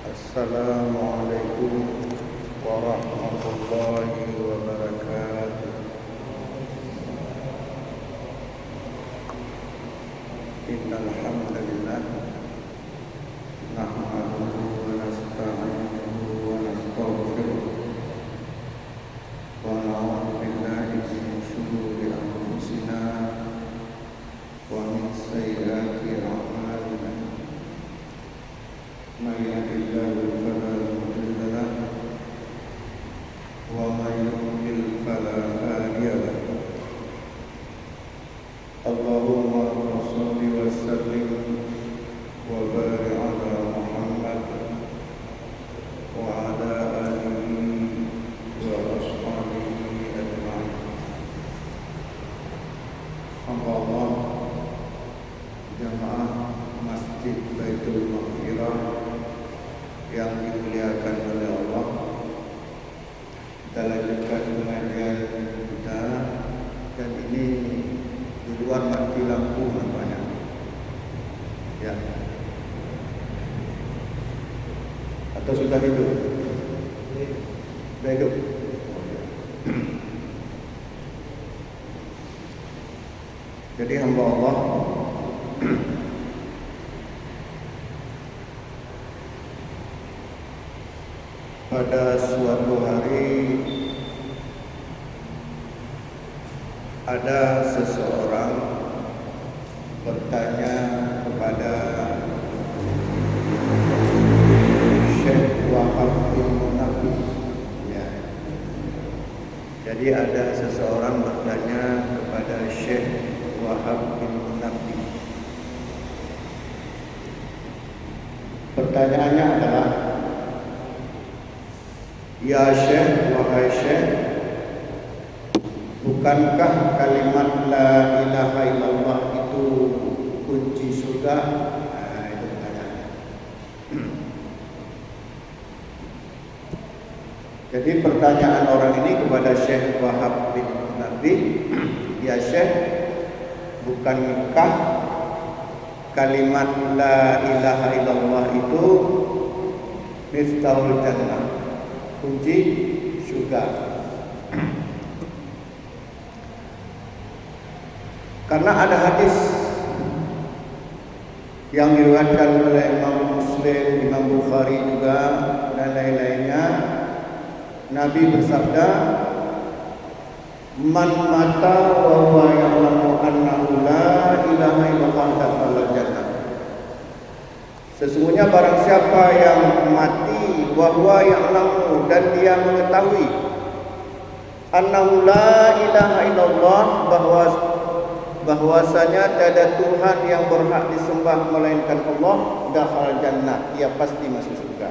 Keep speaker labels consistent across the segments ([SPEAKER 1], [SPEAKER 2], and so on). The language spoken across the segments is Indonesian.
[SPEAKER 1] Assalamualaikum warahmatullahi wabarakatuh. Innal hamdalillah nahmaduhu wa nasta'inuhu wa nastaghfiruh wa na'udzu billahi min shururi anfusina wa min sayyiati a'malina. Man yahdihillahu fala mudilla lahu wa man yudlil fala hadiya lahu. Allahumma shalli wa sallim wa barik ala Muhammad wa ala alihi wa ashabihi ajma'in. Allah, jamaah Masjid Baitul Maghfirah yang dimuliakan oleh Allah, kita lanjutkan pengajian kita, dan ini di luar mati lampu nampaknya. Ya. Atau sudah hidup? Sudah hidup. Jadi hamba Allah pada suatu hari ada seseorang bertanya kepada Syekh Wahab bin Munabbih. Ya. Jadi ada seseorang bertanya kepada Syekh Wahab bin Munabbih. Pertanyaannya adalah, ya Syekh, wahai Syekh, bukankah kalimat la ilaha illallah itu kunci surga? Itu pertanyaannya. Jadi pertanyaan orang ini kepada Syekh Wahab bin Munabbih, ya Syekh, bukankah kalimat la ilaha illallah itu miftahul jannah, kunci surga? Karena ada hadis yang diriwayatkan oleh Imam Muslim, Imam Bukhari juga, dan lain-lainnya. Nabi bersabda, man mata wa huwa ya'lamu annahu la ilaha illallah dakhala jannah. Sesungguhnya barang siapa yang mati wa huwa ya'lamu, dan dia mengetahui annahu la ilaha illallah, bahwasanya tiada Tuhan yang berhak disembah melainkan Allah, dakhala jannah, dia pasti masuk surga.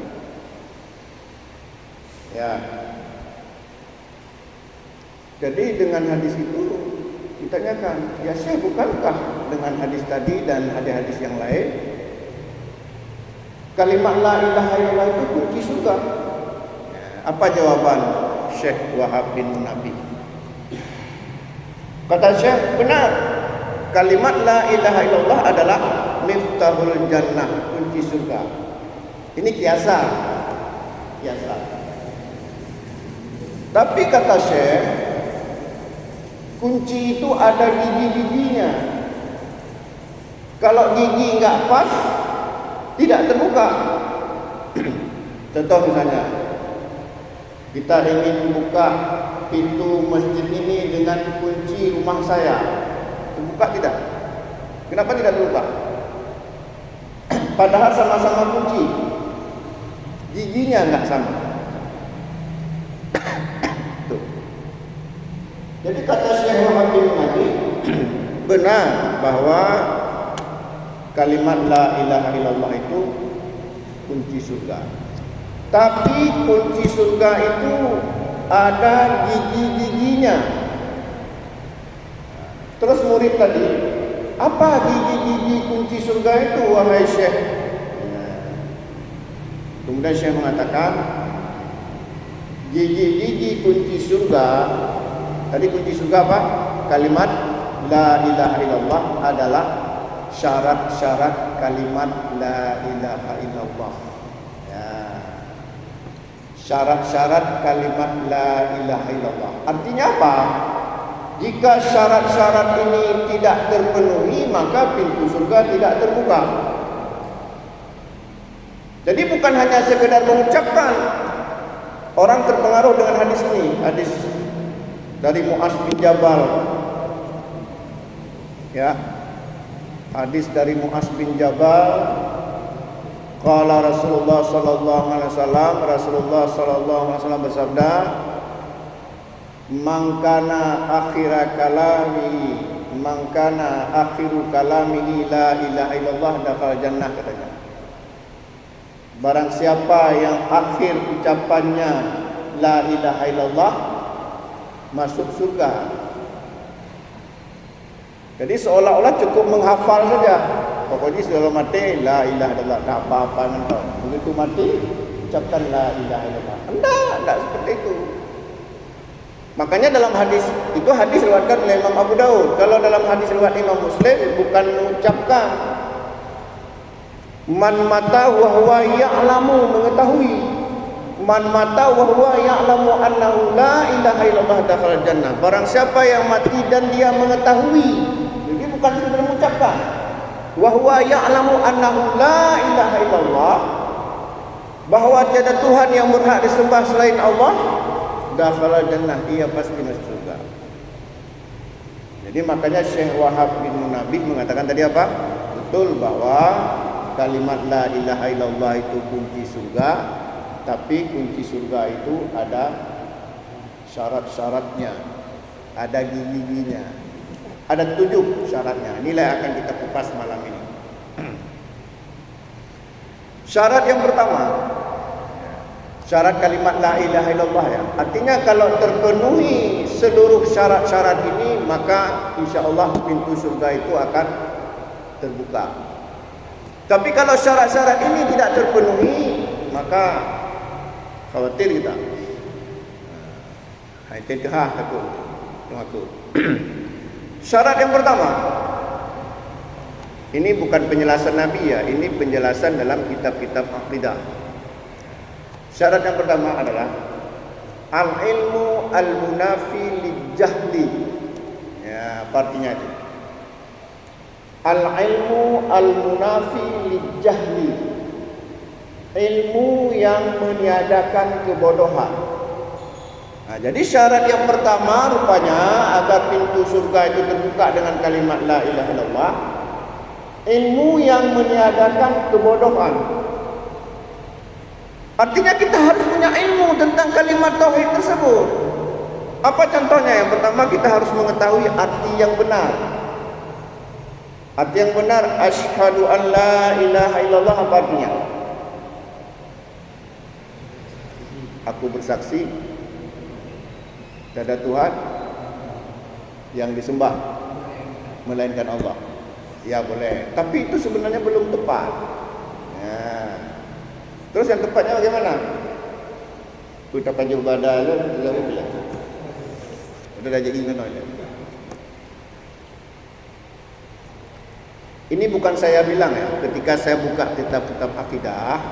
[SPEAKER 1] Ya. Jadi dengan hadis itu ditanyakan, ya Syekh, bukankah dengan hadis tadi dan hadis-hadis yang lain kalimat la ilaha illallah itu kunci surga? Apa jawaban Syekh Wahab bin Munabbih? Kata Syekh, benar, kalimat la ilaha illallah adalah miftahul jannah, kunci surga. Ini kiasa. Tapi kata Syekh, kunci itu ada gigi-giginya. Kalau gigi enggak pas, tidak terbuka. Contoh misalnya, kita ingin buka pintu masjid ini dengan kunci rumah saya, terbuka tidak? Kenapa tidak terbuka? Padahal sama-sama kunci, giginya enggak sama. Tuh. Jadi kata Syekh Wahab bin Munabbih, benar bahwa kalimat la ilaha illallah itu kunci surga. Tapi kunci surga itu ada gigi-giginya. Terus murid tadi, apa gigi-gigi kunci surga itu, wahai Syekh? Kemudian Syekh mengatakan, gigi-gigi kunci surga, tadi kunci surga apa? Kalimat la ilaha illallah adalah syarat-syarat kalimat la ilaha illallah. Ya. syarat-syarat kalimat la ilaha illallah. Artinya apa? Jika syarat-syarat ini tidak terpenuhi, maka pintu surga tidak terbuka. Jadi bukan hanya sekedar mengucapkan. Orang terpengaruh dengan hadis ini, hadis dari Mu'az bin Jabal. Ya. Hadis dari Mu'az bin Jabal. Qala Rasulullah sallallahu alaihi wasallam, Rasulullah sallallahu alaihi wasallam bersabda, "Man kana akhiru kalamihi la ilaha illallah dakhala jannah," katanya. Barang siapa yang akhir ucapannya la ilaha illallah, masuk surga. Jadi seolah-olah cukup menghafal saja. Pokoknya sebelum mati la ilaha illallah, tak apa-apa nanti. Begitu mati ucapkan la ilaha illallah. Enggak seperti itu. Makanya dalam hadis itu, hadis riwayatkan oleh Imam Abu Daud. Kalau dalam hadis riwayat Imam Muslim bukan mengucapkan man mata wa huwa ya'lamu, mengetahui. Man mata wa huwa ya'lamu annahu la ilaha illallah dakhala jannah. Barang siapa yang mati dan dia mengetahui. Jadi bukan sekedar mengucapkan. Wa huwa ya'lamu annahu la ilaha illallah, bahwa tiada Tuhan yang berhak disembah selain Allah, dakhala jannah, ia pasti masuk surga. Jadi makanya Syekh Wahab bin Munabih mengatakan tadi apa? Betul bahwa kalimat la ilaha illallah itu kunci surga, tapi kunci surga itu ada syarat-syaratnya, ada gigi-giginya, ada 7 syaratnya. Inilah yang akan kita kupas malam ini. Syarat yang pertama, syarat kalimat la ilaha illallah ya. Artinya kalau terpenuhi seluruh syarat-syarat ini, maka insya-Allah pintu surga itu akan terbuka. Tapi kalau syarat-syarat ini tidak terpenuhi, maka khawatir kita. Itu takut. Syarat yang pertama, ini bukan penjelasan Nabi ya, ini penjelasan dalam kitab-kitab akidah. Syarat yang pertama adalah al-ilmu al-munafi lil-jahli. Ya, artinya itu. Al-ilmu al-munafi lil-jahli. Ilmu yang meniadakan kebodohan. Nah, jadi syarat yang pertama rupanya agar pintu surga itu terbuka dengan kalimat la ilaha illallah, ilmu yang meniadakan kebodohan. Artinya kita harus punya ilmu tentang kalimat tauhid tersebut. Apa contohnya? Yang pertama, kita harus mengetahui arti yang benar. Arti yang benar, asyhadu an la ilaha illallah, apa artinya? Aku bersaksi tiada Tuhan yang disembah melainkan Allah. Ya boleh, tapi itu sebenarnya belum tepat. Ya. Terus yang tepatnya bagaimana? Kita panggil badan lalu bilang. Udah jadi mana ya? Ini bukan saya bilang ya, ketika saya buka kitab-kitab akidah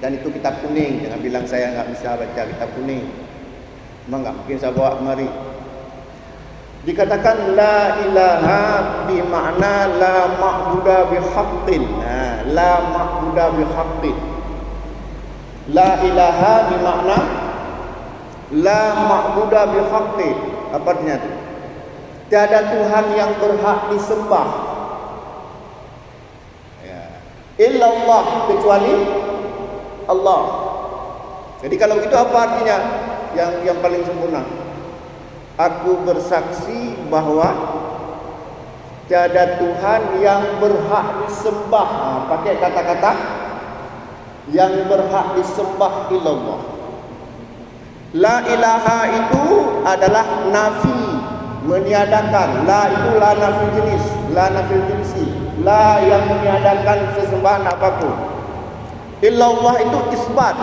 [SPEAKER 1] dan itu kitab kuning, jangan bilang saya enggak bisa baca kitab kuning. Memang enggak mungkin saya bawa kemari. Dikatakan la ilaha bermakna la ma'budu bihaqqin. Nah, la ma'budu bihaqqin. La ilaha bermakna la ma'budu bihaqqin. Apa artinya itu? Tiada Tuhan yang berhak disembah. Ya. Illallah, kecuali Allah. Jadi kalau itu apa artinya? Yang paling sempurna. Aku bersaksi bahwa tiada Tuhan yang berhak disembah. Pakai kata-kata yang berhak disembah illallah. La ilaha itu adalah nafi, meniadakan. La itu la nafi jenis, la nafi jinsi, la yang meniadakan sesembahan apapun. Illallah itu isbat.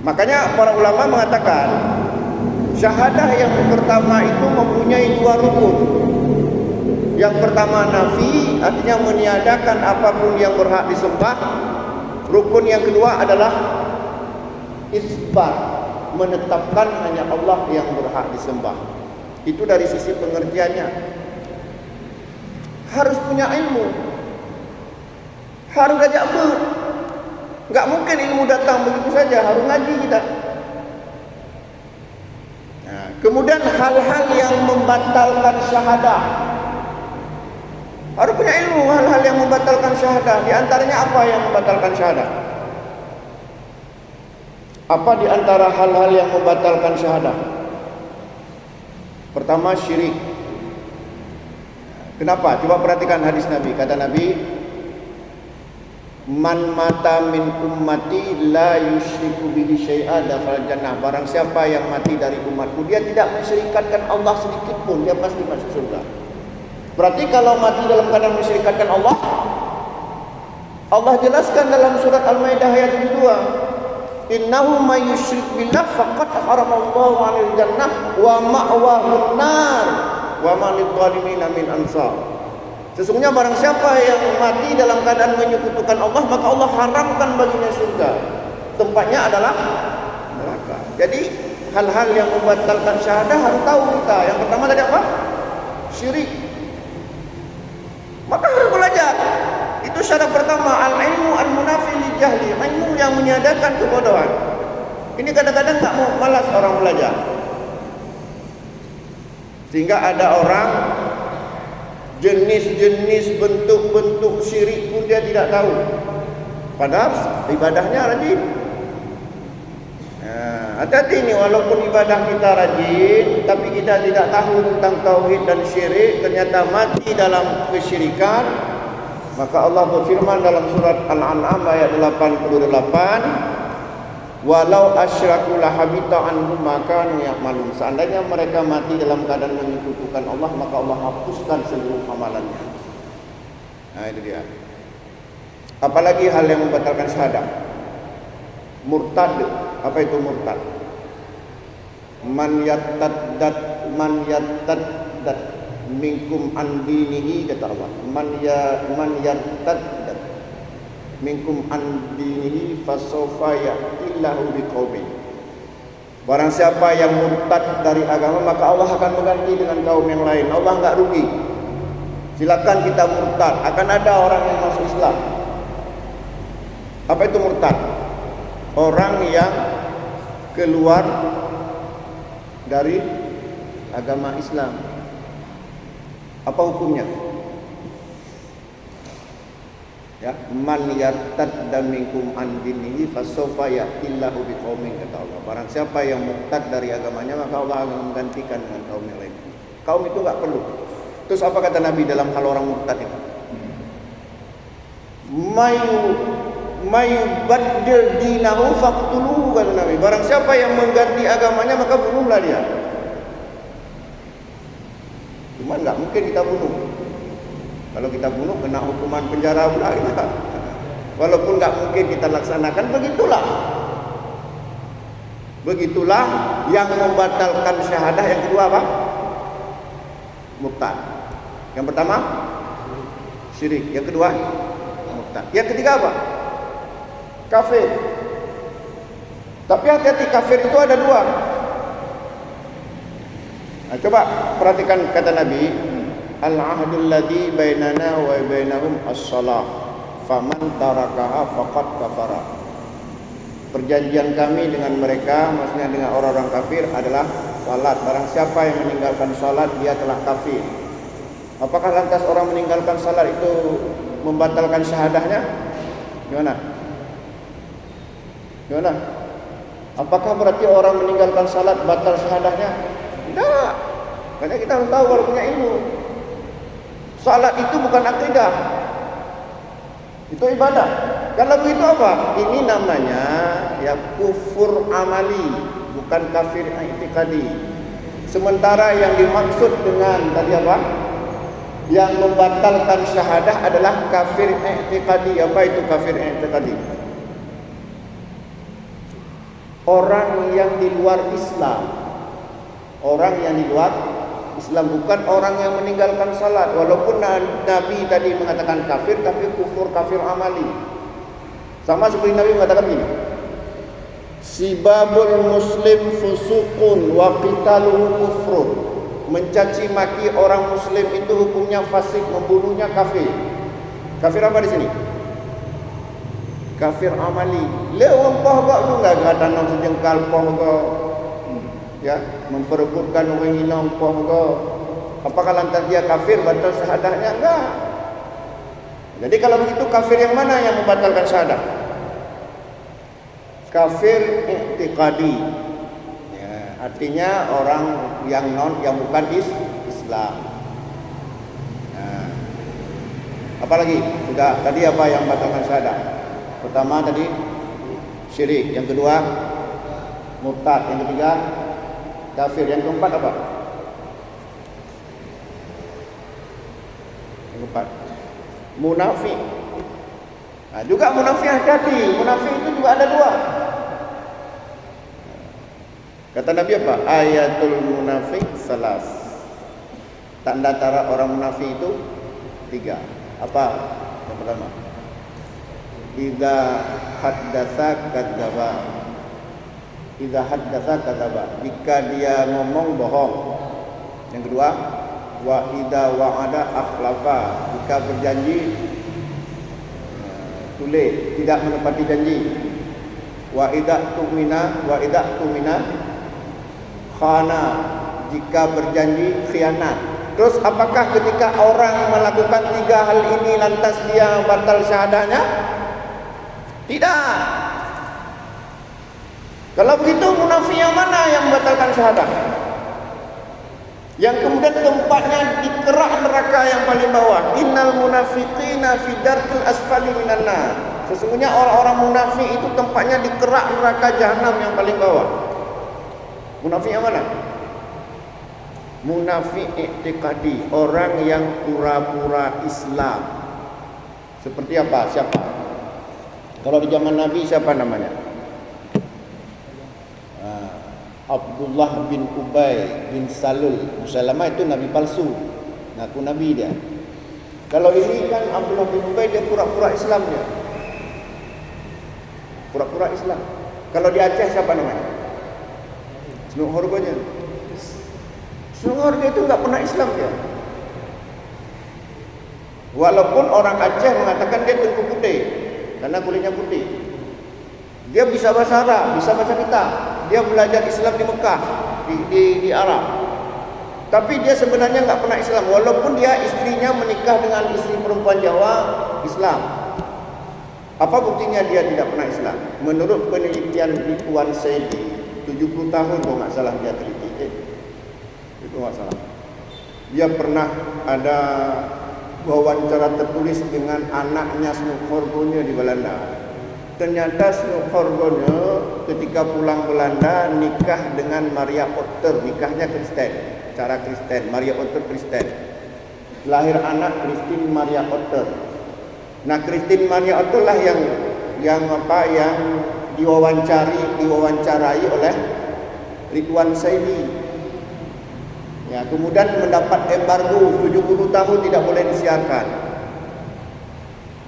[SPEAKER 1] Makanya para ulama mengatakan syahadah yang pertama itu mempunyai 2 rukun. Yang pertama nafi, artinya meniadakan apapun yang berhak disembah. Rukun yang kedua adalah isbat, menetapkan hanya Allah yang berhak disembah. Itu dari sisi pengertiannya. Harus punya ilmu, harus ajak ber. Enggak mungkin ilmu datang begitu saja, harus ngaji kita. Nah, kemudian hal-hal yang membatalkan syahadah. Harus punya ilmu hal-hal yang membatalkan syahadah. Di antaranya apa yang membatalkan syahadah? Apa di antara hal-hal yang membatalkan syahadah? Pertama, syirik. Kenapa? Coba perhatikan hadis Nabi. Kata Nabi, man mata min ummati la yusyriku bihi syai'a dakhala jannah. Barang siapa yang mati dari umatku, dia tidak mensyirikatkan Allah sedikit pun, dia pasti masuk surga. Berarti kalau mati dalam keadaan mensyirikatkan Allah, Allah jelaskan dalam surat Al-Maidah ayat 72, innahu may yusyrik billah faqad haramallahu 'alal jannah wa ma'wahun nar wa ma lidh-dhalimin min ansar. Sesungguhnya barang siapa yang mati dalam keadaan menyekutukan Allah, maka Allah haramkan baginya surga. Tempatnya adalah neraka. Jadi hal-hal yang membatalkan syahadah harus tahu kita. Yang pertama tadi apa? Syirik. Maka harus belajar. Itu syarat pertama, al-ilmu al-munafi lil jahli, ilmu yang menyadarkan kebodohan. Ini kadang-kadang tak mau, malas orang belajar. Sehingga ada orang jenis-jenis bentuk-bentuk syirik pun dia tidak tahu. Padahal ibadahnya rajin. Hati-hati ini, walaupun ibadah kita rajin, tapi kita tidak tahu tentang tauhid dan syirik, ternyata mati dalam kesyirikan. Maka Allah berfirman dalam surat Al-An'am ayat 88, walau asyraku lahabita anhum ma kanu ya'malun. Seandainya mereka mati dalam keadaan menyekutukan Allah, maka Allah hapuskan seluruh amalannya. Nah, itu dia. Apalagi hal yang membatalkan syahadah. Murtad. Apa itu murtad? Man yartaddat minkum an dinihi, kata Allah. Man yartaddat minkum an dinihi fasawfa ya'tillahu biqaumin. Barang siapa yang murtad dari agama, maka Allah akan mengganti dengan kaum yang lain. Allah enggak rugi. Silakan kita murtad, akan ada orang yang masuk Islam. Apa itu murtad? Orang yang keluar dari agama Islam. Apa hukumnya? Ya, man yartadda minkum an dinihi fasawfa ya'tillahu biqaumin, kata Allah. Barang siapa yang murtad dari agamanya, maka Allah akan menggantikan dengan kaum yang lain. Kaum itu enggak perlu. Terus apa kata Nabi dalam hal orang murtad itu? Mayubaddil dinahu faqtuluhu, kata Nabi. Barang siapa yang mengganti agamanya, maka bunuhlah dia. Cuma enggak mungkin kita bunuh. Kalau kita bunuh kena hukuman penjara pula kita. Walaupun enggak mungkin kita laksanakan, begitulah. Begitulah yang membatalkan syahadah. Yang kedua apa? Murtad. Yang pertama syirik, yang kedua murtad. Yang ketiga apa? Kafir. Tapi hati-hati, kafir itu ada dua. Nah, coba perhatikan kata Nabi, al-ahdul ladzi bainana wa bainahum as-shalah faman tarakaha faqad kafara. Perjanjian kami dengan mereka, maksudnya dengan orang-orang kafir, adalah salat. Barang siapa yang meninggalkan salat, dia telah kafir. Apakah lantas orang meninggalkan salat itu membatalkan syahadahnya? Gimana? Apakah berarti orang meninggalkan salat batal syahadahnya? Tidak. Karena kita harus tahu, kalau punya ilmu. Salat itu bukan akidah, itu ibadah. Kalau begitu apa? Ini namanya ya kufur amali, bukan kafir i'tiqadi. Sementara yang dimaksud dengan tadi apa? Yang membatalkan syahadah adalah kafir i'tiqadi. Apa itu kafir i'tiqadi? Orang yang di luar Islam. Orang yang di luar Islam, bukan orang yang meninggalkan salat. Walaupun Nabi tadi mengatakan kafir, tapi kufur kafir amali. Sama seperti Nabi mengatakan ini. Sibabul muslim fusuqun wa qitaluhu kufrun. Mencaci maki orang muslim itu hukumnya fasik, membunuhnya kafir. Kafir apa di sini? Kafir amali. Lewat poh gak lu enggak tanam sejengkal poh gak. Ya, memperebutkan orang hinang poh gak. Apakah lantas dia kafir batal syahadahnya? Enggak. Jadi kalau begitu kafir yang mana yang membatalkan syahadah? Kafir i'tiqadi. Ya, artinya orang yang bukan Islam. Nah, apalagi sudah tadi apa yang membatalkan syahadah? Pertama tadi syirik, yang kedua murtad, yang ketiga kafir, yang keempat apa? Yang keempat munafik. Nah, juga munafik hati-hati. Munafik itu juga ada dua. Kata Nabi apa? Ayatul munafik salas. Tanda-tanda orang munafik itu tiga. Apa? Yang pertama, idza haddatsa kadzdzaba. Idza haddatsa kadzdzaba. Jika dia ngomong bohong. Yang kedua, wa idza wa'ada akhlafa. Jika berjanji tulis, tidak menepati janji. Wa idza tumina khana. Jika berjanji khianat. Terus apakah ketika orang melakukan tiga hal ini lantas dia batal syahadahnya? Tidak. Kalau begitu munafik yang mana yang membatalkan syahadah? Yang kemudian tempatnya di kerak neraka yang paling bawah. Innal munafiqina fi darkil asfali minan nar. Sesungguhnya orang-orang munafik itu tempatnya di kerak neraka jahanam yang paling bawah. Munafik yang mana? Munafik i'tiqadi, orang yang pura-pura Islam. Seperti apa? Siapa? Kalau di zaman Nabi siapa namanya? Abdullah bin Ubay bin Salul. Musalamah itu nabi palsu, ngaku nabi dia. Kalau ini kan Abdullah bin Ubay, dia pura-pura Islam dia. Pura-pura Islam. Kalau di Aceh siapa namanya? Senuk Horgonya. Senuk Horgo itu enggak pernah Islam dia. Walaupun orang Aceh mengatakan dia Tengku Putih karena kulitnya putih. Dia bisa bahasa Arab, bisa baca kitab. Dia belajar Islam di Mekah, di Arab. Tapi dia sebenarnya enggak pernah Islam. Walaupun dia istrinya menikah dengan istri perempuan Jawa Islam. Apa buktinya dia tidak pernah Islam? Menurut penelitian Ridwan Saidi, 70 tahun kalau enggak salah dia teliti. Itu enggak salah. Dia pernah ada wawancara tertulis dengan anaknya Senuk Horgonya di Belanda. Ternyata Senuk Horgonya ketika pulang Belanda nikah dengan Maria Otter, nikahnya Kristen, cara Kristen, Maria Otter Kristen. Lahir anak Christine Maria Otter. Nah, Christine Maria Otter lah yang diwawancarai oleh Ridwan Saidi. Ya, kemudian mendapat embargo 70 tahun tidak boleh disiarkan.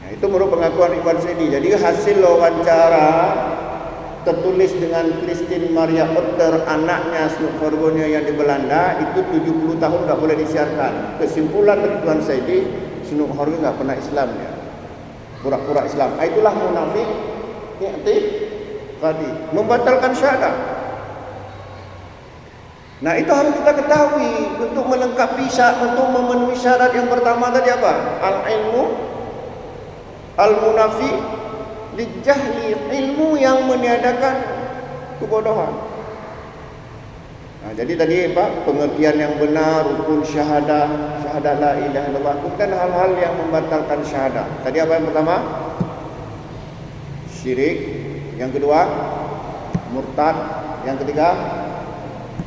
[SPEAKER 1] Itu menurut pengakuan Ridwan Saidi. Jadi hasil wawancara tertulis dengan Christine Maria Otter, anaknya Senuk Horgonya yang di Belanda, itu 70 tahun tidak boleh disiarkan. Kesimpulan Ridwan Saidi, Senuk Horgo tidak pernah Islam ya. Pura-pura Islam. Itulah munafik tadi membatalkan syahadah. Nah, itu harus kita ketahui untuk melengkapi untuk memenuhi syarat yang pertama tadi apa? Al-ilmu al-munafi lijahli, ilmu yang meniadakan kebodohan. Nah, jadi tadi apa? Pengertian yang benar, rukun syahadah la ilaha illallah, bukan hal-hal yang membatalkan syahadah. Tadi apa yang pertama? Syirik. Yang kedua, murtad. Yang ketiga,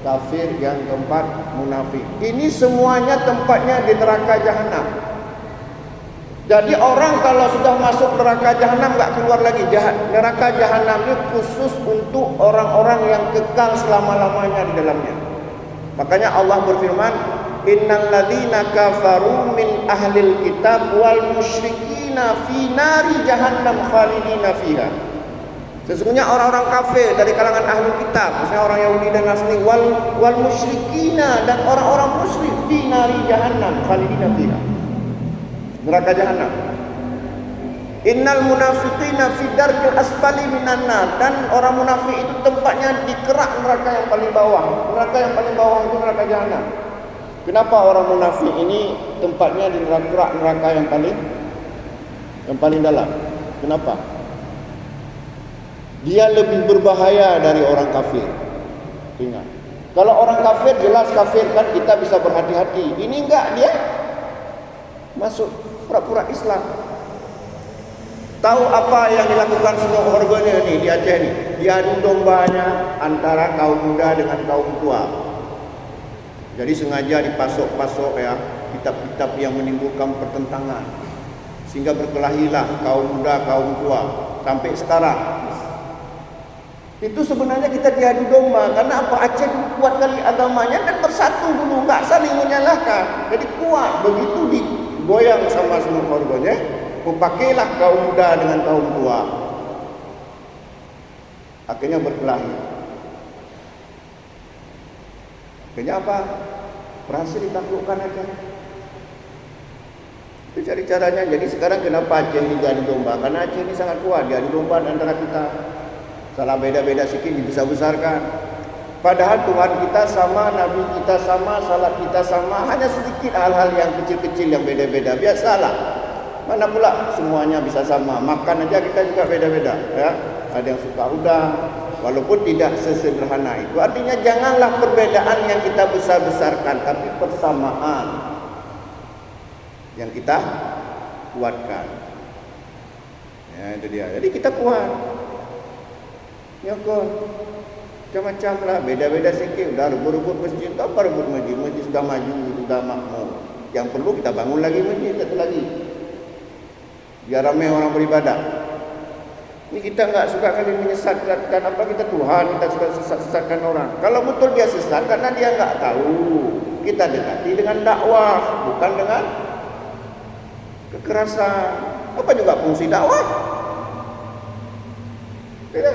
[SPEAKER 1] kafir. Yang keempat, munafik. Ini semuanya tempatnya di neraka jahanam. Jadi orang kalau sudah masuk neraka jahanam enggak keluar lagi. Neraka jahanam ini khusus untuk orang-orang yang kekal selama-lamanya di dalamnya. Makanya Allah berfirman, innal ladzina kafaru min ahlil kitab wal musyrikina fi nari jahannam khalidina fiha. Sesungguhnya orang-orang kafir dari kalangan ahli kitab, misalnya orang Yahudi dan Nasrani, wal musyrikina, dan orang-orang musyrik di nari jahannam khalidina fiha, neraka jahannam. Innal munafiqina fi darkil asfali minan nar, dan orang munafik itu tempatnya di kerak neraka yang paling bawah. Neraka yang paling bawah itu neraka jahannam. Kenapa orang munafik ini tempatnya di kerak neraka yang paling dalam? Kenapa? Dia lebih berbahaya dari orang kafir. Ingat, kalau orang kafir jelas kafir kan kita bisa berhati-hati. Ini enggak, dia masuk pura-pura Islam. Tahu apa yang dilakukan semua organnya ini di Aceh ini? Diadu dombanya antara kaum muda dengan kaum tua. Jadi sengaja dipasok-pasok ya kitab-kitab yang menimbulkan pertentangan, sehingga berkelahilah kaum muda kaum tua sampai sekarang. Itu sebenarnya kita diadu domba. Karena apa? Aceh kuat kali agamanya dan bersatu dulu, enggak saling menyalahkan. Jadi kuat. Begitu digoyang sama semua organnya, pakailah kaum muda dengan kaum tua. Akhirnya berkelahi. Akhirnya apa? Berhasil ditaklukkan Aceh. Itu cari caranya. Jadi sekarang kenapa Aceh ini diadu domba? Karena Aceh ini sangat kuat diadu domba antara kita. Salah beda-beda sikit dibesar-besarkan. Padahal Tuhan kita sama, Nabi kita sama, salat kita sama. Hanya sedikit hal-hal yang kecil-kecil yang beda-beda. Biasalah. Mana pula semuanya bisa sama. Makan aja kita juga beda-beda ya. Ada yang suka udang, walaupun tidak sesederhana itu. Artinya janganlah perbedaan yang kita besar-besarkan, tapi persamaan yang kita kuatkan. Ya, itu dia. Jadi kita kuat. Ya kok macam-macam lah, beda-beda sikit. Udah rebut-rebut masjid, apa rebut masjid? Masjid sudah maju, sudah makmur. Yang perlu kita bangun lagi masjid satu lagi, biar ramai orang beribadah. Ini kita enggak suka kali menyesatkan apa kita Tuhan, kita suka sesatkan orang. Kalau betul dia sesat karena dia enggak tahu. Kita dekati dengan dakwah, bukan dengan kekerasan. Apa juga fungsi dakwah?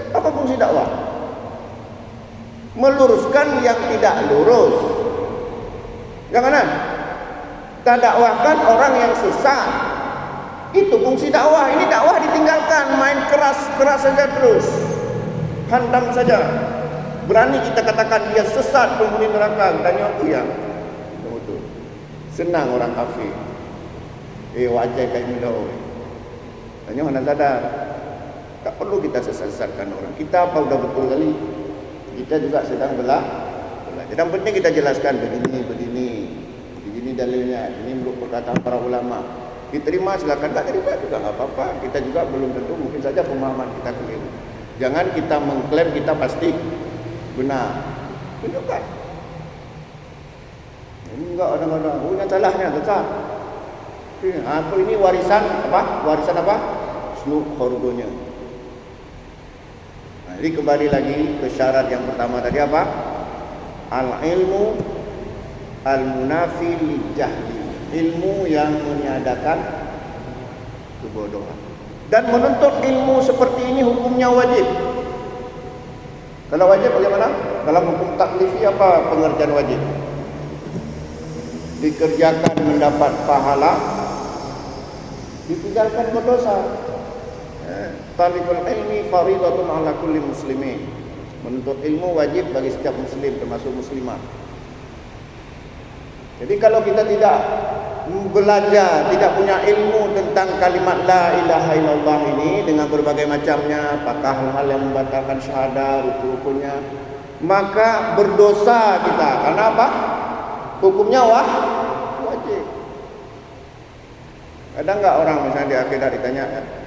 [SPEAKER 1] Apa fungsi dakwah? Meluruskan yang tidak lurus. Jangan kita dakwahkan orang yang sesat. Itu fungsi dakwah. Ini dakwah ditinggalkan, main keras saja terus. Hantam saja. Berani kita katakan dia sesat, penghuni neraka. Tanya aku ya. Betul. Senang orang kafir. Wajah kayak minum. Tanya mana sadar. Tak perlu kita sesatkan orang. Kita apa udah betul kali. Kita juga sedang belajar. Yang penting kita jelaskan begini dalilnya. Ini menurut perkataan para ulama. Diterima silakan, tak terima juga enggak apa-apa. Kita juga belum tentu, mungkin saja pemahaman kita keliru. Jangan kita mengklaim kita pasti benar. Tunjukkan. Ini enggak ada-ada. Punya salahnya tetap. Apa ini warisan apa? Warisan apa? Seluk horgonya. Jadi kembali lagi ke syarat yang pertama tadi apa? Al-ilmu al-munafi lil-jahli. Ilmu yang menyadakan kebodohan. Dan menuntut ilmu seperti ini hukumnya wajib. Kalau wajib bagaimana? Dalam hukum taklifi apa pengerjaan wajib? Dikerjakan mendapat pahala, ditinggalkan berdosa. Talibul ilmi faridatun ala kulli muslimin. Menuntut ilmu wajib bagi setiap muslim, termasuk muslimah. Jadi kalau kita tidak belajar, tidak punya ilmu tentang kalimat la ilaha illallah ini dengan berbagai macamnya, apakah hal-hal yang membatalkan syahadah, rukun-rukunnya, maka berdosa kita. Karena apa? Hukumnya wajib. Ada enggak orang misalnya di akhirat ditanya,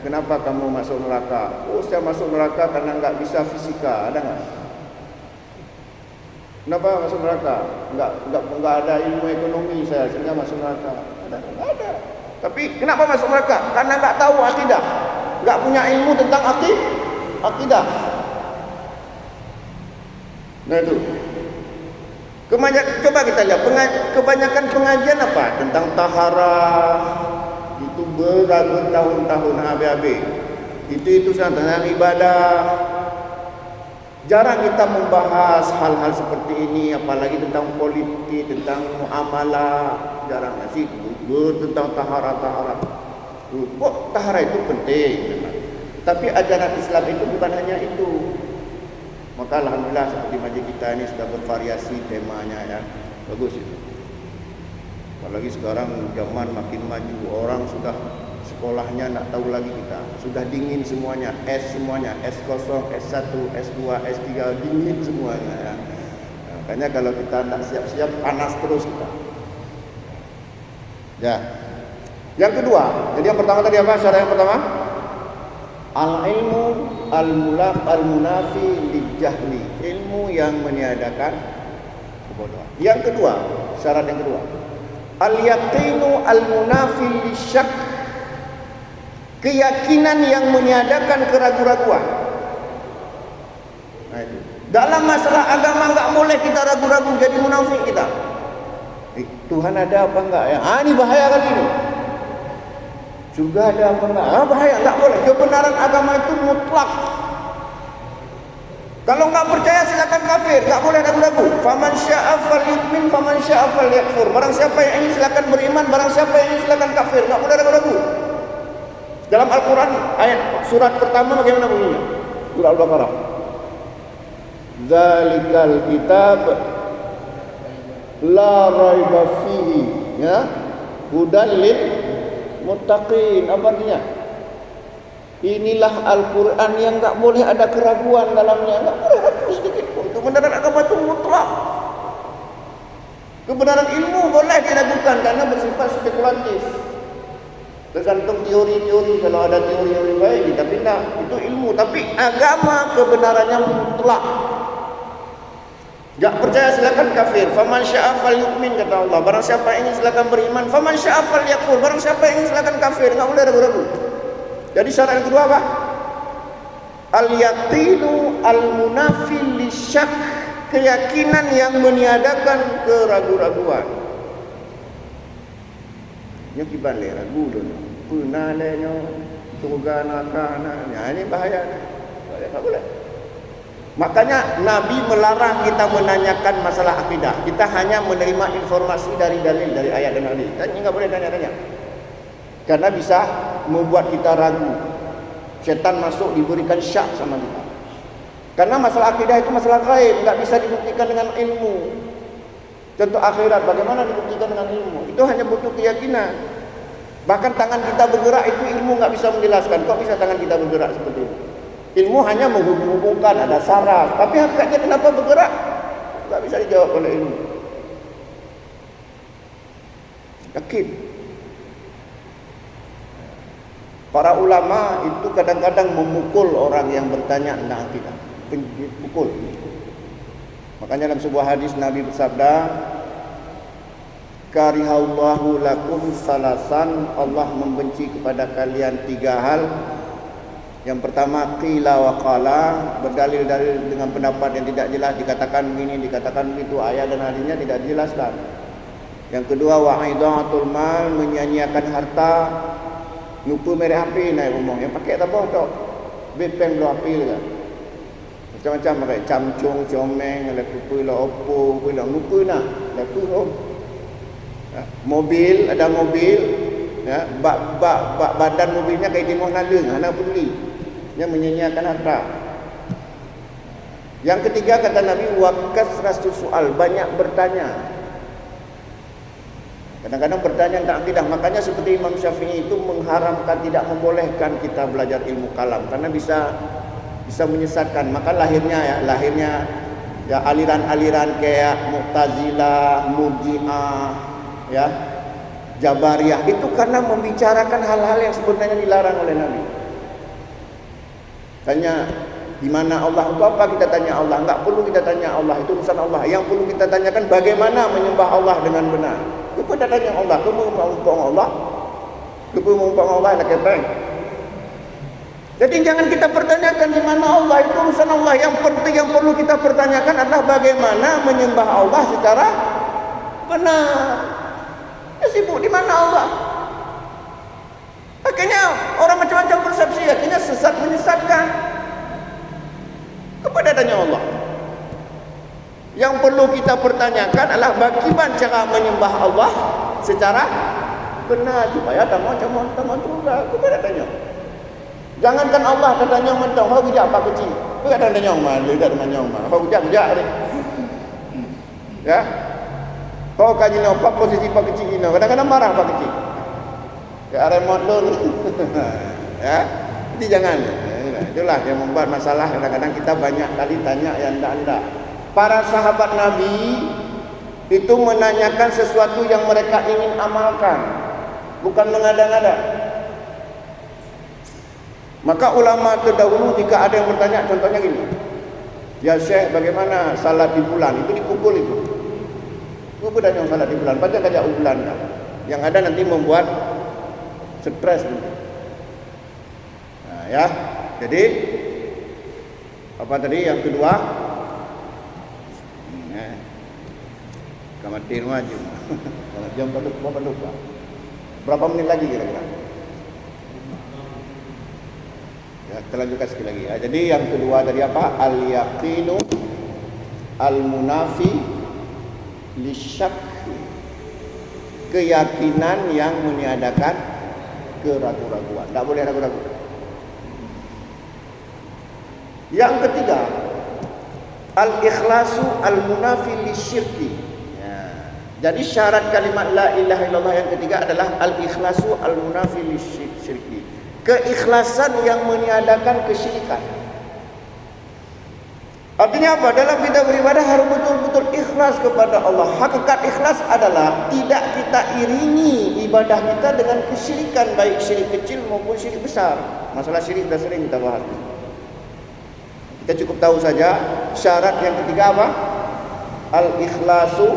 [SPEAKER 1] kenapa kamu masuk neraka? Oh, saya masuk neraka karena enggak bisa fisika. Ada enggak? Kenapa masuk neraka? Enggak ada ilmu ekonomi saya sehingga masuk neraka. Enggak ada. Tapi kenapa masuk neraka? Karena enggak tahu akidah. Enggak punya ilmu tentang akidah. Nah itu. Coba kita lihat kebanyakan pengajian apa? Tentang taharah. Itu bertahun-tahun habis-habis. Itu tentang ibadah. Jarang kita membahas hal-hal seperti ini, apalagi tentang politik, tentang muamalah. Jarang sih tentang tahara. Kok tahara itu penting memang. Tapi ajaran Islam itu bukan hanya itu. Maka alhamdulillah seperti majlis kita ini sudah bervariasi temanya ya. Bagus itu. Apalagi sekarang zaman makin maju, orang sudah sekolahnya nak tahu lagi kita. Sudah dingin semuanya, semuanya, S0, S1, S2, S3 dingin semuanya ya. Makanya kalau kita nak siap-siap panas terus kita. Ya. Yang kedua, jadi yang pertama tadi apa? Syarat yang pertama? Al-ilmu al-mulaq al-munafi lil-jahli. Ilmu yang meniadakan kebodohan. Yang kedua, syarat yang kedua. Al-yaqinu al-munafi lisyak. Keyakinan yang meniadakan keraguan-raguan. Nah itu. Dalam masalah agama enggak boleh kita ragu-ragu jadi munafik kita. Tuhan ada apa enggak ya? Ini bahaya kali ini. Surga ada apa enggak? Bahaya, enggak boleh. Kebenaran agama itu mutlak. Kalau enggak percaya silakan kafir, enggak boleh ragu-ragu. Faman syaa'a falyu'min, faman syaa'a falyakfur. Barang siapa yang ingin silakan beriman, barang siapa yang ingin silakan kafir, enggak boleh ragu-ragu. Dalam Al-Qur'an ayat surat pertama bagaimana bunyinya? Surah Al-Baqarah. Dzalikal kitab la raiba fihi, ya. Hudal lil muttaqin. Apa artinya? Inilah Al-Quran yang enggak boleh ada keraguan dalamnya. Enggak boleh ragu sedikit pun. Kebenaran agama itu mutlak. Kebenaran ilmu boleh diragukan karena bersifat spekulatif. Tergantung teori-teori. Kalau ada teori yang lebih baik, tapi tidak. Itu ilmu. Tapi agama kebenarannya mutlak. Tak percaya silakan kafir. Faman syaa'a falyu'min, kata Allah. Barang siapa ingin silakan beriman. Faman syaa'a falyakfur. Barang siapa ingin silakan kafir. Enggak boleh ragu-ragu. Jadi syarat yang kedua apa? Al-yaqinu al-munafi lisyak. Keyakinan yang meniadakan keraguan-raguan. Nya kibale ragu dulu. Punalenya surga neraka. Ini bahaya. Tak boleh. Makanya Nabi melarang kita menanyakan masalah akidah. Kita hanya menerima informasi dari dalil, dari ayat dan hadis. Dan enggak boleh tanya-tanya. Karena bisa membuat kita ragu. Syaitan masuk diberikan syak sama kita. Karena masalah akidah itu masalah gaib, enggak bisa dibuktikan dengan ilmu. Contoh akhirat bagaimana dibuktikan dengan ilmu? Itu hanya butuh keyakinan. Bahkan tangan kita bergerak itu ilmu enggak bisa menjelaskan. Kok bisa tangan kita bergerak seperti itu? Ilmu hanya menghubung-hubungkan, ada saraf. Tapi hakikatnya kenapa bergerak? Tak bisa dijawab oleh ilmu. Yakin. Para ulama itu kadang-kadang memukul orang yang bertanya tentang akidah. Pukul. Makanya dalam sebuah hadis Nabi bersabda, karihallahu lakum salasan. Allah membenci kepada kalian 3 hal. Yang pertama qila wa qala, berdalil-dalil dengan pendapat yang tidak jelas, dikatakan begini, dikatakan begitu, ayat dan hadisnya tidak dijelaskan. Yang kedua wa'idaatul mal, menyanyiakan harta, lupa merek api naik umum. Yang pakai tak apa tok. Bepeng lo api lah. Macam-macam pakai camcung, comeng, lepupu la opo, lupa nah. Lepu mobil, ada mobil, ya, badan mobilnya kayak timah nalung, anak peduli. Yang menyanyiakan harta. Yang ketiga kata Nabi wakasratus soal, banyak bertanya. Kadang-kadang bertanya tentang akidah. Makanya seperti Imam Syafi'i itu mengharamkan, tidak membolehkan kita belajar ilmu kalam karena bisa menyesatkan. Maka lahirnya ya aliran-aliran kayak Mu'tazilah, Murji'ah, ya, Jabariyah itu karena membicarakan hal-hal yang sebenarnya dilarang oleh Nabi. Tanya di mana Allah itu apa, kita tanya Allah. Enggak perlu kita tanya Allah, itu urusan Allah. Yang perlu kita tanyakan bagaimana menyembah Allah dengan benar. Kita tanya Allah, kamu mengumpang Allah, kamu mengumpang Allah nak kepeng. Jadi jangan kita pertanyakan di mana Allah, itu urusan Allah. Yang penting yang perlu kita pertanyakan adalah bagaimana menyembah Allah secara benar. Ya sibuk di mana Allah. Akhirnya orang macam-macam persepsi, akhirnya sesat menyesatkan. Kepada tanya Allah. Yang perlu kita pertanyakan adalah bagaimana cara menyembah Allah secara benar supaya tamu juga. Kepada tanya. Jangankan Allah katanya mentang, kau kerja apa kecil. Kau kata tanya orang mana, tak tanya orang mana. Kau kerja ni. Ya. Kau kaji apa posisi pak kecil ini. Kadang-kadang marah pak kecil. Kayak remote lo ni. Ya. Jadi jangan. Itulah yang membuat masalah. Kadang-kadang kita banyak kali tanya yang anda. Para sahabat Nabi itu menanyakan sesuatu yang mereka ingin amalkan, bukan mengada-ngada. Maka ulama terdahulu jika ada yang bertanya, contohnya gini, ya Syekh bagaimana salat di bulan? Itu dipukul itu. Itu bedanya salat di bulan, baca kajak bulan kan. Yang ada nanti membuat stres. Nah, ya. Jadi apa tadi yang kedua? Kamatin wajib. Jam berapa? Berapa menit lagi kira-kira? Ya, kita lanjutkan sekali lagi ya. Jadi yang kedua dari apa? Al-yaqinu al-munafi lisyak. Keyakinan yang meniadakan keraguan-raguan. Tak boleh ragu-ragu. Yang ketiga, al-ikhlasu al-munafi lisyirki. Ya. Jadi syarat kalimat la ilaha illallah yang ketiga adalah al-ikhlasu al-munafi lisyirki. Keikhlasan yang meniadakan kesyirikan. Artinya apa? Dalam kita beribadah harus betul-betul ikhlas kepada Allah. Hakikat ikhlas adalah tidak kita iringi ibadah kita dengan kesyirikan, baik syirik kecil maupun syirik besar. Masalah syirik sudah sering kita bahas. Kita cukup tahu saja syarat yang ketiga apa? Al-ikhlasu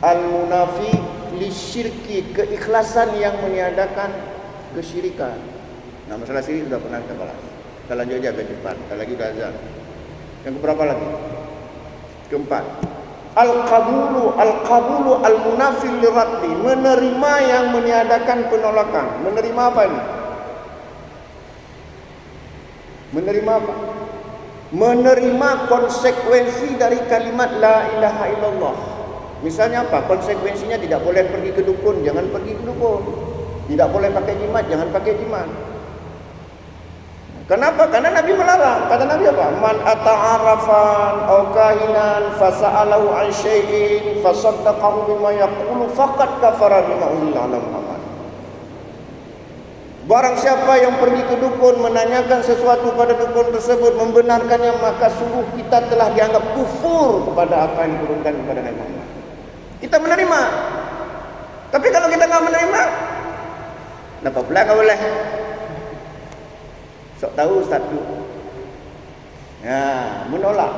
[SPEAKER 1] al-munafi lisyirki, keikhlasan yang meniadakan kesyirikan. Nah, masalah syirik sudah pernah kita bahas. Kita lanjut aja biar cepat. Kita lagi dah azan. Yang keberapa lagi? Keempat. Al-qabulu al-munafi liraddi, menerima yang meniadakan penolakan. Menerima apa ini? Menerima apa? Menerima konsekuensi dari kalimat la ilaha illallah. Misalnya apa? Konsekuensinya tidak boleh pergi ke dukun, jangan pergi ke dukun. Tidak boleh pakai jimat, jangan pakai jimat. Kenapa? Karena Nabi melarang. Kata Nabi apa? Man ata'arafan aw kahinan fasa'alahu an syai'in fasaddaqahu bima yaqulu faqad kafara bima unzila ala Muhammad. Barang siapa yang pergi ke dukun menanyakan sesuatu pada dukun tersebut, membenarkannya, maka sungguh kita telah dianggap kufur kepada apa yang diturunkan kepada Nabi Muhammad. Kita menerima. Tapi kalau kita enggak menerima, kenapa pula enggak boleh? Sok tahu Ustaz tu. Ya, menolak.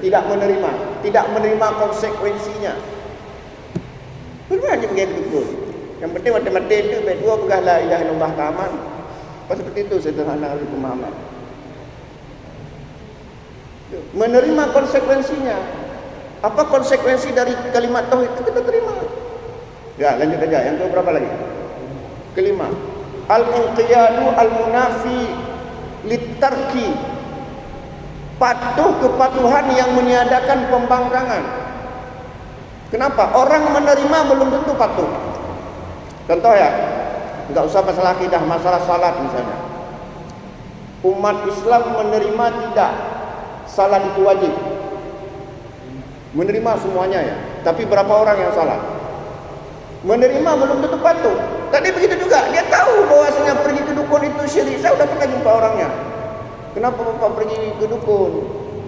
[SPEAKER 1] Tidak menerima konsekuensinya. Benar je pergi dukun. Yang penting mati-mati itu berdua pegah la ilaha illallah taman. Apa seperti itu sederhana pemahaman. Menerima konsekuensinya. Apa konsekuensi dari kalimat tauhid itu kita terima. Ya, lanjut aja. Yang ke berapa lagi? Kelima. Al-inqiyadu al-munafi litarki, patuh kepatuhan yang meniadakan pembangkangan. Kenapa? Orang menerima belum tentu patuh. Contoh ya, enggak usah masalah akidah, masalah salat misalnya. Umat Islam menerima tidak salat itu wajib. Menerima semuanya ya, tapi berapa orang yang salat? Menerima belum tentu patuh. Tadi begitu juga, dia tahu bahwasanya pergi ke dukun itu syirik. Saya sudah pernah jumpa orangnya. Kenapa Bapak pergi ke dukun?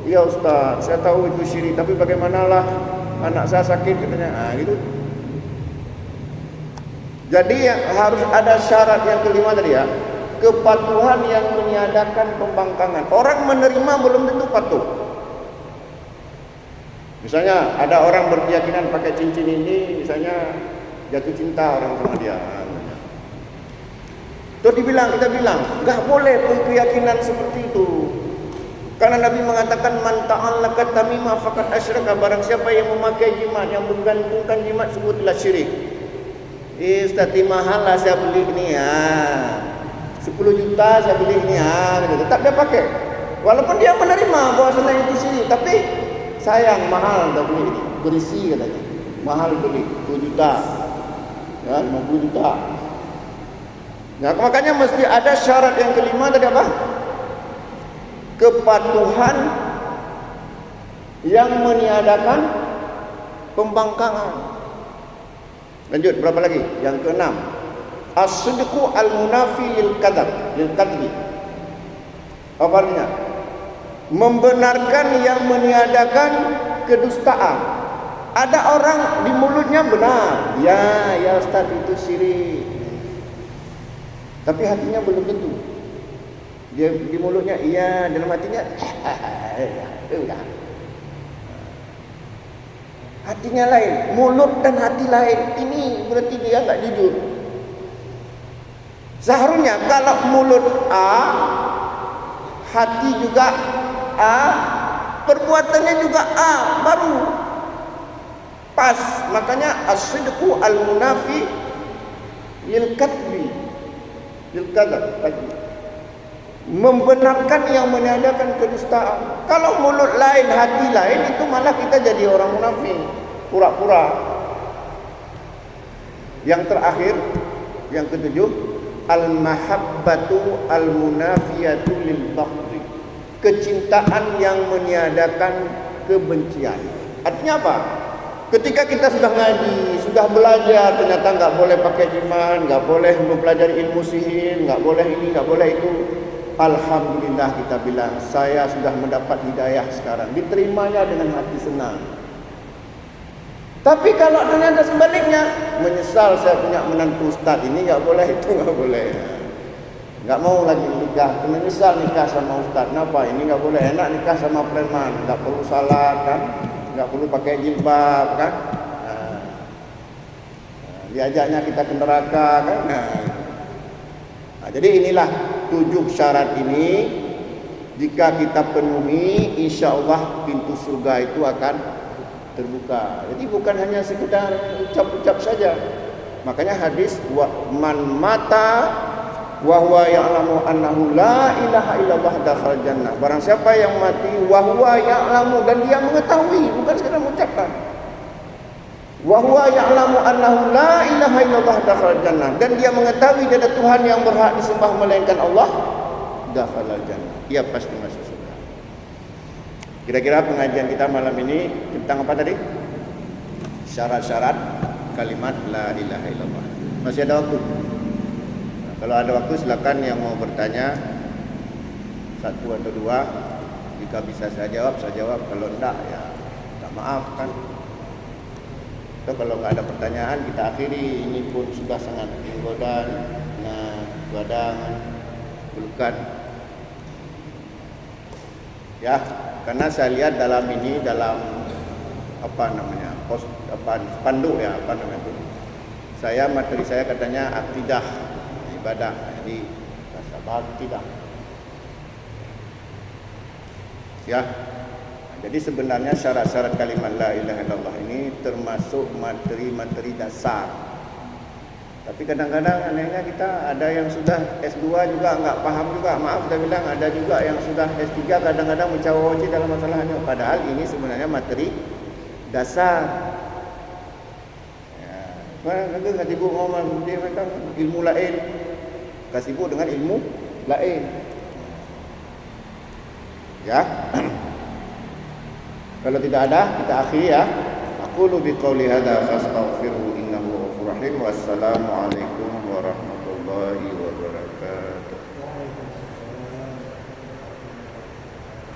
[SPEAKER 1] Ya Ustaz, saya tahu itu syirik, tapi bagaimanalah anak saya sakit katanya. Gitu. Jadi harus ada syarat yang kelima tadi ya, kepatuhan yang meniadakan pembangkangan. Orang menerima belum tentu patuh. Misalnya ada orang berkeyakinan pakai cincin ini, misalnya jatuh cinta orang sama dia. Terus kita bilang, enggak boleh keyakinan seperti itu. Karena Nabi mengatakan man ta'allaka tamimah faqad asyraka, barang siapa yang memakai jimat, yang menggantungkan jimat, sebutlah syirik. Ustaz, mahal lah saya beli ini ya. 10 juta saya beli ini ya, gitu. Tak dia pakai. Walaupun dia menerima bahwasanya itu syirik, tapi sayang mahal dah beli berisi katanya. Mahal beli 2 juta. Ya, 50 juta. Nah, makanya mesti ada syarat yang kelima tadi apa? Kepatuhan yang meniadakan pembangkangan. Lanjut, berapa lagi? Yang keenam, as-sidqu al-munafi lil kadhib. Apa artinya? Membenarkan yang meniadakan kedustaan. Ada orang di mulutnya benar, ya Ustaz itu syirik. Tapi hatinya belum tentu. Dia di mulutnya iya, dalam hatinya udah. Hatinya lain, mulut dan hati lain. Ini berarti dia enggak jujur. Seharusnya kalau mulut A, hati juga A, perbuatannya juga A, baru pas. Makanya as-sidqu al-munafi lil kadhib. Membenarkan yang meniadakan kedustaan. Kalau mulut lain, hati lain, itu malah kita jadi orang munafik, pura-pura. Yang terakhir, yang ketujuh, al-mahabbatu al-munafiyatu lil baghdhi. Kecintaan yang meniadakan kebencian. Artinya apa? Ketika kita sudah ngaji, sudah belajar, ternyata enggak boleh pakai jimat, enggak boleh mempelajari ilmu sihir, enggak boleh ini, enggak boleh itu. Alhamdulillah kita bilang, saya sudah mendapat hidayah sekarang. Diterimanya dengan hati senang. Tapi kalau ternyata sebaliknya, menyesal saya punya menantu ustaz ini, enggak boleh itu, enggak boleh. Enggak mau lagi nikah, menyesal nikah sama ustaz. Kenapa? Ini enggak boleh, enak nikah sama preman, enggak perlu salat kan? Enggak perlu pakai jilbab kan? Diajaknya kita ke neraka kan? Jadi inilah 7 syarat ini. Jika kita penuhi, insya-Allah pintu surga itu akan terbuka. Jadi bukan hanya sekedar ucap-ucap saja. Makanya hadis man mata wa huwa ya'lamu annahu la ilaha illallah dakhala jannah. Barang siapa yang mati wa huwa ya'lamu, dan dia mengetahui, bukan sekadar mengucapkan. Wa huwa ya'lamu annahu la ilaha illallah dakhala jannah, dan dia mengetahui tidak ada Tuhan yang berhak disembah melainkan Allah, dakhala jannah. Ia pasti masuk surga. Kira-kira pengajian kita malam ini tentang apa tadi? Syarat-syarat kalimat la ilaha illallah. Masih ada waktu? Kalau ada waktu silakan yang mau bertanya, 1 atau 2. Jika bisa saya jawab, saya jawab. Kalau enggak, ya minta maaf kan. Atau kalau enggak ada pertanyaan, kita akhiri. Ini pun sudah sangat menggoda. Nah, badan, pelukan. Ya, karena saya lihat dalam ini, dalam apa namanya, spanduk ya, apa namanya itu. Materi saya katanya akidah ibadah, jadi rasa tidak. Ya. Jadi sebenarnya syarat-syarat kalimat la ilaha illallah ini termasuk materi-materi dasar. Tapi kadang-kadang anehnya kita ada yang sudah S2 juga enggak paham juga. Maaf saya bilang, ada juga yang sudah S3 kadang-kadang mencawoci dalam masalahnya. Padahal ini sebenarnya materi dasar. Ya. Mana kata ibu ngomong dia kata ilmu lain. Kasibuk dengan ilmu lain. Ya. Kalau tidak ada, kita akhiri ya. Aqulu biqauli hadza fastaghfiruhu innahu ghafurur rahim. Wassalamualaikum warahmatullahi